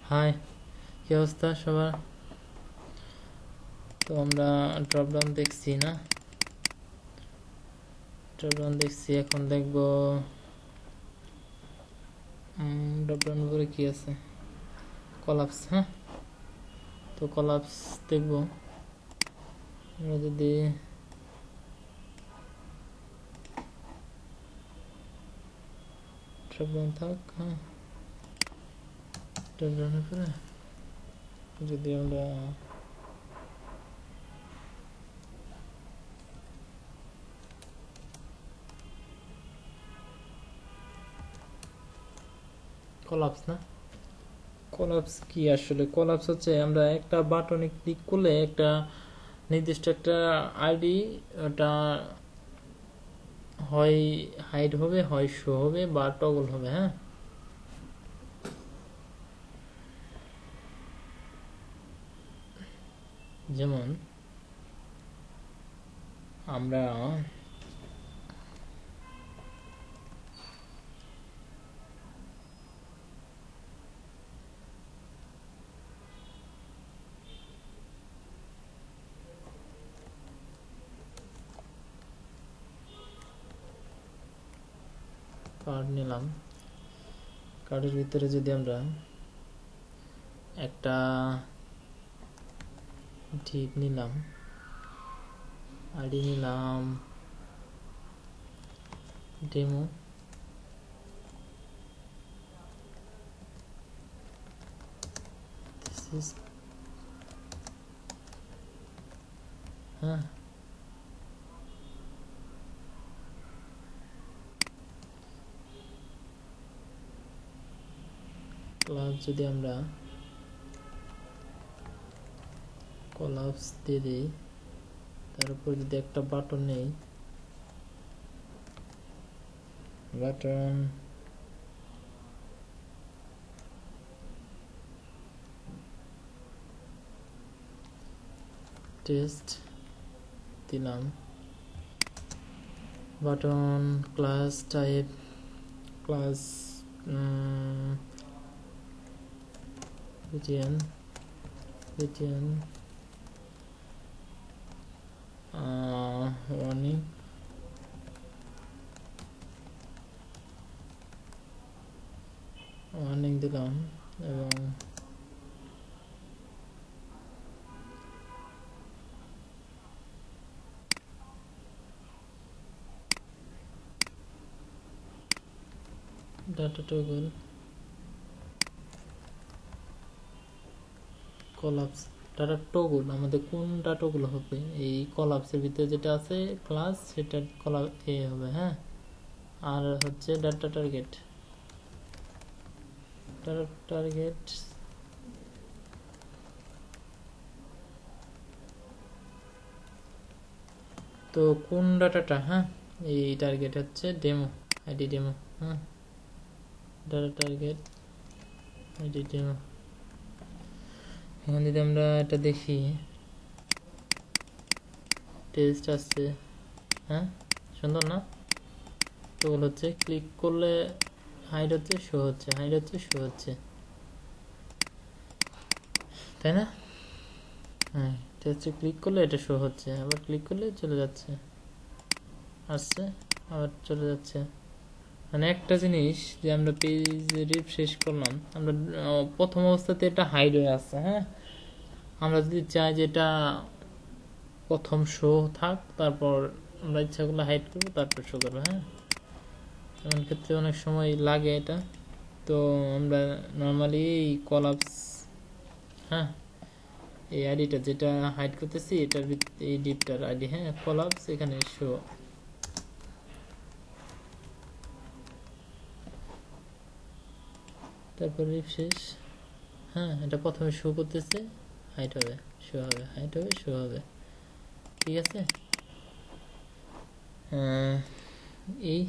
High, কি অবস্থা সবার? তো আমরা ড্রপডাউন দেখছি না? ড্রপডাউন দেখছি, এখন দেখব ড্রপডাউন উপরে কি আছে। কলাপস, হ্যাঁ, তো কলাপস দেখব। আমরা যদি ড্রপডাউন থাক, হ্যাঁ, ড্রপডাউন উপরে যদি আমরা কলাপস না, কলাপস কি আসলে? কলাপস হচ্ছে আমরা একটা বাটনে ক্লিক করলে একটা নির্দিষ্ট একটা আইডি, ওটা হয় হাইড হবে, হয় শো হবে, বা টগল হবে। হ্যাঁ, যেমন আমরা কার্ড নিলাম, কার্ডের ভিতরে যদি আমরা একটা ডিপ নিলাম, আইডি নিলাম ডেমো, হ্যাঁ, প্লাস যদি আমরা কলাপস দিয়ে দিই, তার উপর যদি একটা বাটন নেই, বাটন টেস্ট দিলাম, button class type class BTN warning, দিলাম, এবং data toggle collapse. Data toggle আমাদের কোন ডাটাগুলো হবে? এই কলাপসের ভিতরে যেটা আছে ক্লাস, সেটা কলাপ এ হবে। হ্যাঁ, আর হচ্ছে ডাটা টার্গেট, তো কোন ডাটাটা? হ্যাঁ, এই টার্গেট হচ্ছে ডেমো, আইডি ডেমো। হ্যাঁ, ডাটা টার্গেট আইডি ডেমো। এখন যদি আমরা এটা দেখি, টেস্ট আসছে, হ্যাঁ, সুন্দর না? তো হচ্ছে ক্লিক করলে হাইড হচ্ছে, শো হচ্ছে, হাইড হচ্ছে, শো হচ্ছে, তাই না? হ্যাঁ, টেস্টে ক্লিক করলে এটা শো হচ্ছে, আবার ক্লিক করলে চলে যাচ্ছে, আসছে, আবার চলে যাচ্ছে। মানে একটা জিনিস যে আমরা পেজ রিফ্রেশ করলাম, আমরা প্রথম অবস্থাতে এটা হাইড হয়ে আসছে। হ্যাঁ, আমরা যদি চাই যে এটা প্রথম শো থাক, তারপর আমরা ইচ্ছা করলে হাইড করবো, তারপর শো করবো। হ্যাঁ, এমন ক্ষেত্রে অনেক সময় লাগে এটা। তো আমরা নর্মালি এই কলাপস, হ্যাঁ, এই আইডিটা যেটা হাইড করতেছি, এটার এই ডিপটার আইডি, হ্যাঁ, কলাপস, এখানে শো, তারপর রিফ্রেশ। হ্যাঁ, এটা প্রথমে শো করতেছে, হাইট হবে, শো হবে, হাইট হবে, শো হবে, ঠিক আছে। এই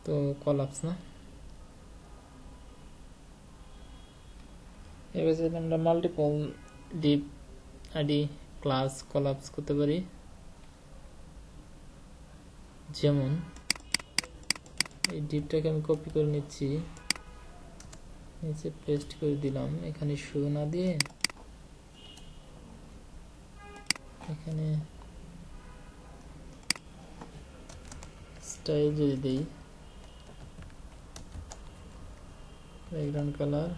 তো কলাপস না। এবার যদি আমরা multiple deep ID class collapse করতে পারি, যেমন এই ডিপটাকে আমি কপি করে নিচ্ছি, নিচে পেস্ট করে দিলাম, এখানে শো না দিয়ে এখানে স্টাইল যদি দেই, ব্যাকগ্রাউন্ড কালার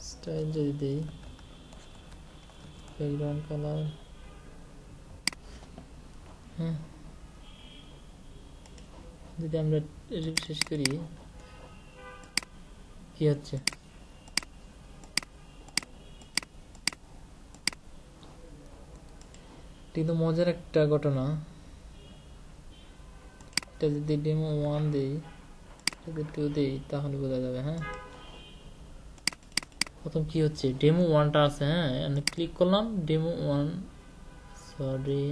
স্টাইল যদি দেই, ব্যাকগ্রাউন্ড কালার, হ্যাঁ যদি আমরা রিফ্রেশ করি কি হচ্ছে, কিন্তু মজার একটা ঘটনা, এটা যদি ডেমো 1 দেই, যদি 2 দেই তাহলে বোঝা যাবে। হ্যাঁ প্রথম কি হচ্ছে, ডেমো 1টা আছে, হ্যাঁ আমি ক্লিক করলাম ডেমো 1, সরি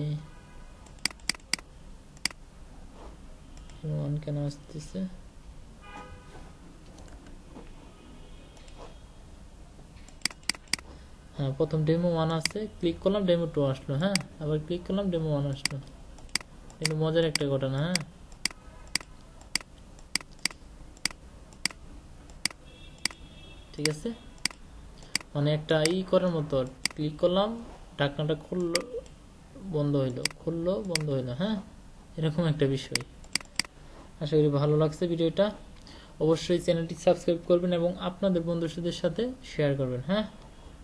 ডেমো 1 কেন আসতেছে, হ্যাঁ প্রথম ডেমো 1 আছে, ক্লিক করলাম ডেমো 2 আসলো, হ্যাঁ আবার ক্লিক করলাম ডেমো 1 আসলো। কিন্তু মজার একটা ঘটনা, হ্যাঁ ঠিক আছে, মানে একটা করার মতো, ক্লিক করলাম ঢাকনাটা খুললো বন্ধ হইলো, খুললো বন্ধ হইলো, হ্যাঁ এরকম একটা বিষয়। আশা করি ভালো লাগছে ভিডিওটা, অবশ্যই চ্যানেলটি সাবস্ক্রাইব করবেন এবং আপনাদের বন্ধুদের সাথে শেয়ার করবেন, হ্যাঁ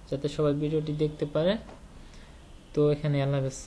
যাতে সবাই ভিডিওটি দেখতে পারে। তো এখানে আল্লাহ হাফেজ।